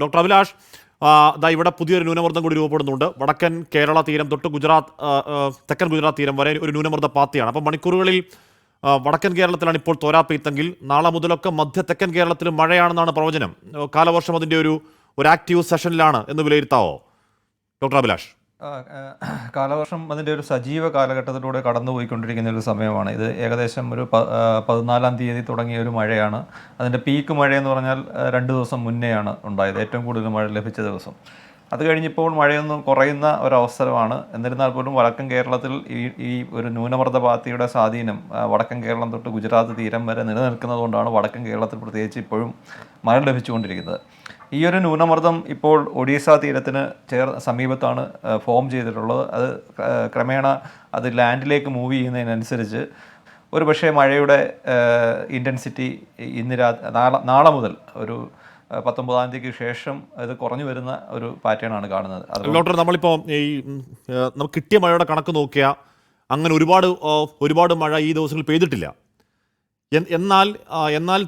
Doctor Abhilash, ഇവിടെ പുതിയൊരു ന്യൂനമർദ്ദം കൂടി രൂപപ്പെടുന്നുണ്ട്. വടക്കൻ കേരള തീരം തൊട്ട് തെക്കൻ ഗുജറാത്ത് തീരം വരെ ഒരു ന്യൂനമർദ്ദ പാത്തിയാണ്. അപ്പം മണിക്കൂറുകളിൽ വടക്കൻ കേരളത്തിലാണ് ഇപ്പോൾ തോരാ പെയ്ത്തെങ്കിൽ നാളെ മുതലൊക്കെ മധ്യ തെക്കൻ കേരളത്തിൽ മഴയാണെന്നാണ് പ്രവചനം. കാലവർഷം അതിൻ്റെ ഒരു ആക്റ്റീവ് സെഷനിലാണ് എന്ന് വിലയിരുത്താവോ ഡോക്ടർ അഭിലാഷ്? കാലവർഷം അതിൻ്റെ ഒരു സജീവ കാലഘട്ടത്തിലൂടെ കടന്നുപോയിക്കൊണ്ടിരിക്കുന്ന ഒരു സമയമാണ് ഇത്. ഏകദേശം ഒരു 14-ാം തീയതി തുടങ്ങിയ ഒരു മഴയാണ്. അതിൻ്റെ പീക്ക് മഴയെന്ന് പറഞ്ഞാൽ 2 ദിവസം മുന്നെയാണ് ഉണ്ടായത്, ഏറ്റവും കൂടുതൽ മഴ ലഭിച്ച ദിവസം. അത് കഴിഞ്ഞിപ്പോൾ മഴയൊന്നും കുറയുന്ന ഒരവസരമാണ്. എന്നിരുന്നാൽ പോലും വടക്കൻ കേരളത്തിൽ ഈ ഒരു ന്യൂനമർദ്ദ പാത്തിയുടെ സ്വാധീനം വടക്കൻ കേരളം തൊട്ട് ഗുജറാത്ത് തീരം വരെ നിലനിൽക്കുന്നതുകൊണ്ടാണ് വടക്കൻ കേരളത്തിൽ പ്രത്യേകിച്ച് ഇപ്പോഴും മഴ ലഭിച്ചുകൊണ്ടിരിക്കുന്നത്. ഈ ഒരു ന്യൂനമർദ്ദം ഇപ്പോൾ ഒഡീസ തീരത്തിന് സമീപത്താണ് ഫോം ചെയ്തിട്ടുള്ളത്. അത് ക്രമേണ അത് ലാൻഡിലേക്ക് മൂവ് ചെയ്യുന്നതിനനുസരിച്ച് ഒരു പക്ഷേ മഴയുടെ ഇൻറ്റൻസിറ്റി നാളെ മുതൽ ഒരു 19-ാം തീയതിക്ക് ശേഷം ഇത് കുറഞ്ഞു വരുന്ന ഒരു പാറ്റേൺ ആണ് കാണുന്നത്. ഡോക്ടർ, നമ്മളിപ്പോൾ നമുക്ക് കിട്ടിയ മഴയുടെ കണക്ക് നോക്കിയാൽ അങ്ങനെ ഒരുപാട് മഴ ഈ ദിവസങ്ങളിൽ പെയ്തിട്ടില്ല. എന്നാൽ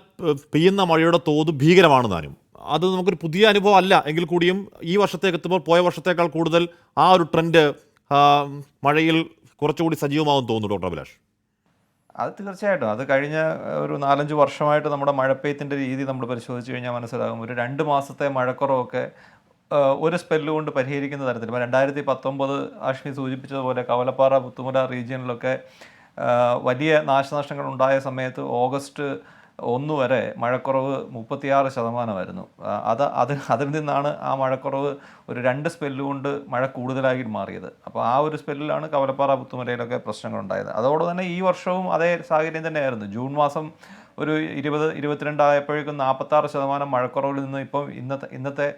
പെയ്യുന്ന മഴയുടെ തോത് ഭീകരമാണ് താനും. അത് നമുക്കൊരു പുതിയ അനുഭവം അല്ല എങ്കിൽ കൂടിയും ഈ വർഷത്തേക്ക് എത്തുമ്പോൾ പോയ വർഷത്തേക്കാൾ കൂടുതൽ ആ ഒരു ട്രെൻഡ് മഴയിൽ കുറച്ചുകൂടി സജീവമാകും തോന്നുന്നു ഡോക്ടർ അഭിലാഷ്. അത് തീർച്ചയായിട്ടും അത് കഴിഞ്ഞ ഒരു 4-5 വർഷമായിട്ട് നമ്മുടെ മഴപ്പെയ്ത്തിൻ്റെ രീതി നമ്മൾ പരിശോധിച്ച് കഴിഞ്ഞാൽ മനസ്സിലാകും. ഒരു 2 മാസത്തെ മഴക്കുറവൊക്കെ ഒരു സ്പെല്ല് കൊണ്ട് പരിഹരിക്കുന്ന തരത്തിൽ. 2019 ആഷ്മി സൂചിപ്പിച്ചതുപോലെ കവലപ്പാറ പുത്തുമല റീജിയനിലൊക്കെ വലിയ നാശനഷ്ടങ്ങൾ ഉണ്ടായ സമയത്ത് ഓഗസ്റ്റ് 1 വരെ മഴക്കുറവ് 36%. അതിൽ നിന്നാണ് ആ മഴക്കുറവ് ഒരു 2 സ്പെല്ല് കൊണ്ട് മഴ കൂടുതലായി മാറിയത്. അപ്പോൾ ആ ഒരു സ്പെല്ലിലാണ് കവലപ്പാറ പുത്തുമലയിലൊക്കെ പ്രശ്നങ്ങളുണ്ടായത്. അതോടെ തന്നെ ഈ വർഷവും അതേ സാഹചര്യം തന്നെയായിരുന്നു. ജൂൺ മാസം ഒരു 20-22 ആയപ്പോഴേക്കും 46% മഴക്കുറവിൽ നിന്ന് ഇപ്പോൾ ഇന്നത്തെ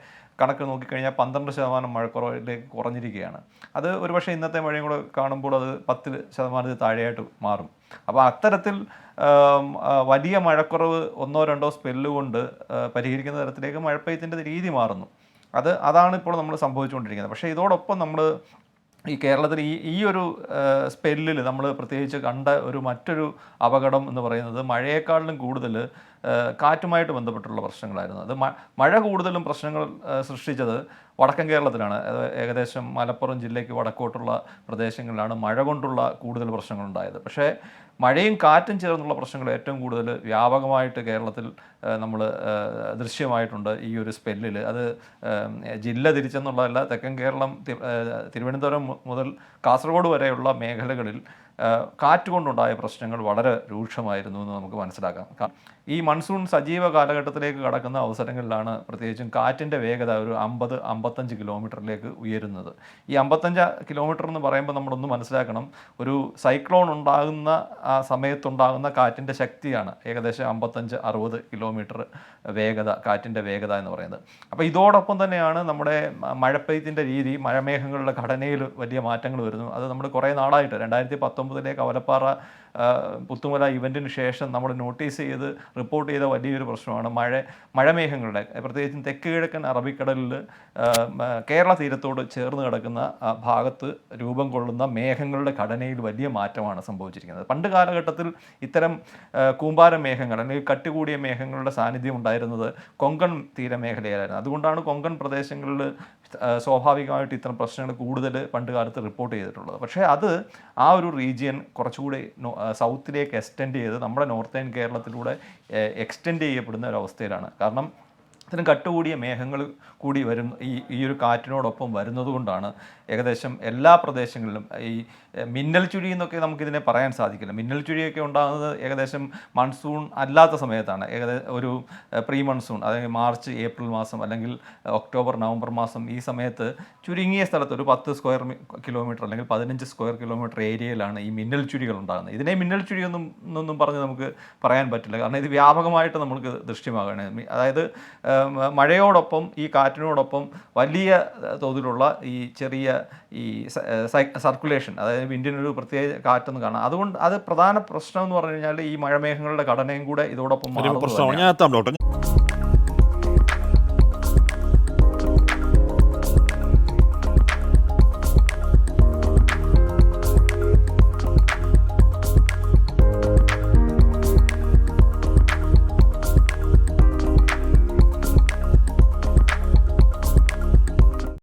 കണക്ക് നോക്കിക്കഴിഞ്ഞാൽ 12% മഴക്കുറവിലേക്ക് കുറഞ്ഞിരിക്കുകയാണ്. അത് ഒരുപക്ഷെ ഇന്നത്തെ മഴയും കൂടെ കാണുമ്പോൾ അത് 10% താഴെയായിട്ട് മാറും. അപ്പോൾ അത്തരത്തിൽ വലിയ മഴക്കുറവ് 1-2 സ്പെല്ല് കൊണ്ട് പരിഹരിക്കുന്ന തരത്തിലേക്ക് മഴപ്പെയ്ത്തിൻ്റെ രീതി മാറുന്നു. അതാണ് ഇപ്പോൾ നമ്മൾ സംഭവിച്ചുകൊണ്ടിരിക്കുന്നത്. പക്ഷേ ഇതോടൊപ്പം നമ്മൾ ഈ കേരളത്തിൽ ഈ ഒരു സ്പെല്ലിൽ നമ്മൾ പ്രത്യേകിച്ച് കണ്ട മറ്റൊരു അപകടം എന്ന് പറയുന്നത് മഴയേക്കാളിലും കൂടുതൽ കാറ്റുമായിട്ട് ബന്ധപ്പെട്ടുള്ള പ്രശ്നങ്ങളായിരുന്നു. അത് മഴ കൂടുതലും പ്രശ്നങ്ങൾ സൃഷ്ടിച്ചത് വടക്കൻ കേരളത്തിലാണ്. ഏകദേശം മലപ്പുറം ജില്ലയ്ക്ക് വടക്കോട്ടുള്ള പ്രദേശങ്ങളിലാണ് മഴ കൊണ്ടുള്ള കൂടുതൽ പ്രശ്നങ്ങളുണ്ടായത്. പക്ഷേ മഴയും കാറ്റും ചേർന്നുള്ള പ്രശ്നങ്ങൾ ഏറ്റവും കൂടുതൽ വ്യാപകമായിട്ട് കേരളത്തിൽ നമ്മൾ ദൃശ്യമായിട്ടുണ്ട് ഈ ഒരു സ്പെല്ലിൽ. അത് ജില്ല തിരിച്ചെന്നുള്ളതല്ല, തെക്കൻ കേരളം തിരുവനന്തപുരം മുതൽ കാസർഗോഡ് വരെയുള്ള മേഖലകളിൽ കാറ്റുകൊണ്ടുണ്ടായ പ്രശ്നങ്ങൾ വളരെ രൂക്ഷമായിരുന്നു എന്ന് നമുക്ക് മനസ്സിലാക്കാം. ഈ മൺസൂൺ സജീവ കാലഘട്ടത്തിലേക്ക് കടക്കുന്ന അവസരങ്ങളിലാണ് പ്രത്യേകിച്ചും കാറ്റിൻ്റെ വേഗത ഒരു 50-55 കിലോമീറ്ററിലേക്ക് ഉയരുന്നത്. ഈ 55 കിലോമീറ്റർ എന്ന് പറയുമ്പോൾ നമ്മളൊന്ന് മനസ്സിലാക്കണം, ഒരു സൈക്ലോൺ ഉണ്ടാകുന്ന ആ സമയത്തുണ്ടാകുന്ന കാറ്റിൻ്റെ ശക്തിയാണ് ഏകദേശം 55-60 കിലോമീറ്റർ കാറ്റിൻ്റെ വേഗത എന്ന് പറയുന്നത്. അപ്പോൾ ഇതോടൊപ്പം തന്നെയാണ് നമ്മുടെ മഴപ്പെയ്ത്തിൻ്റെ രീതി, മഴമേഘങ്ങളുടെ ഘടനയിൽ വലിയ മാറ്റങ്ങൾ വരുന്നു. അത് നമ്മൾ കുറേ നാളായിട്ട് 2019 കവലപ്പാറ പുത്തുമല ഇവൻറ്റിന് ശേഷം നമ്മൾ നോട്ടീസ് ചെയ്ത് റിപ്പോർട്ട് ചെയ്ത വലിയൊരു പ്രശ്നമാണ് മഴമേഘങ്ങളുടെ, പ്രത്യേകിച്ചും തെക്ക് കിഴക്കൻ അറബിക്കടലിൽ കേരള തീരത്തോട് ചേർന്ന് കിടക്കുന്ന ഭാഗത്ത് രൂപം കൊള്ളുന്ന മേഘങ്ങളുടെ ഘടനയിൽ വലിയ മാറ്റമാണ് സംഭവിച്ചിരിക്കുന്നത്. പണ്ട് കാലഘട്ടത്തിൽ ഇത്തരം കൂമ്പാര മേഘങ്ങൾ അല്ലെങ്കിൽ കട്ടികൂടിയ മേഘങ്ങളുടെ സാന്നിധ്യം ഉണ്ടായിരുന്നത് കൊങ്കൺ തീരമേഖലയിലായിരുന്നു. അതുകൊണ്ടാണ് കൊങ്കൺ പ്രദേശങ്ങളിൽ സ്വാഭാവികമായിട്ട് ഇത്തരം പ്രശ്നങ്ങൾ കൂടുതൽ പണ്ട് കാലത്ത് റിപ്പോർട്ട് ചെയ്തിട്ടുള്ളത്. പക്ഷേ ആ ഒരു റീജിയൻ കുറച്ചുകൂടി സൗത്തിലേക്ക് എക്സ്റ്റെൻഡ് ചെയ്ത് നമ്മുടെ നോർത്തേൺ കേരളത്തിലൂടെ എക്സ്റ്റെൻഡ് ചെയ്യപ്പെടുന്ന ഒരവസ്ഥയിലാണ്. കാരണം ഇത്തരം കട്ടുകൂടിയ മേഘങ്ങൾ കൂടി ഈ ഒരു കാറ്റിനോടൊപ്പം വരുന്നത് കൊണ്ടാണ് ഏകദേശം എല്ലാ പ്രദേശങ്ങളിലും ഈ മിന്നൽ ചുഴി എന്നൊക്കെ നമുക്കിതിനെ പറയാൻ സാധിക്കില്ല. മിന്നൽ ചുഴിയൊക്കെ ഉണ്ടാകുന്നത് ഏകദേശം മൺസൂൺ അല്ലാത്ത സമയത്താണ്. ഒരു പ്രീ മൺസൂൺ, അതായത് മാർച്ച് ഏപ്രിൽ മാസം അല്ലെങ്കിൽ ഒക്ടോബർ നവംബർ മാസം, ഈ സമയത്ത് ചുരുങ്ങിയ സ്ഥലത്ത് ഒരു 10 സ്ക്വയർ കിലോമീറ്റർ അല്ലെങ്കിൽ 15 സ്ക്വയർ കിലോമീറ്റർ ഏരിയയിലാണ് ഈ മിന്നൽ ചുഴികൾ ഉണ്ടാകുന്നത്. ഇതിനെ മിന്നൽ ചുഴിയൊന്നും പറഞ്ഞ് നമുക്ക് പറയാൻ പറ്റില്ല, കാരണം ഇത് വ്യാപകമായിട്ട് നമുക്ക് ദൃശ്യമാകണം. അതായത് മഴയോടൊപ്പം ഈ കാറ്റിനോടൊപ്പം വലിയ തോതിലുള്ള ഈ ചെറിയ ഈ സർക്കുലേഷൻ, അതായത് വിൻഡിനൊരു പ്രത്യേക കാറ്റൊന്നും കാണാം. അതുകൊണ്ട് അത് പ്രധാന പ്രശ്നം എന്ന് പറഞ്ഞു കഴിഞ്ഞാൽ ഈ മഴമേഘങ്ങളുടെ ഘടനയും കൂടെ ഇതോടൊപ്പം പ്രശ്നമാണ്.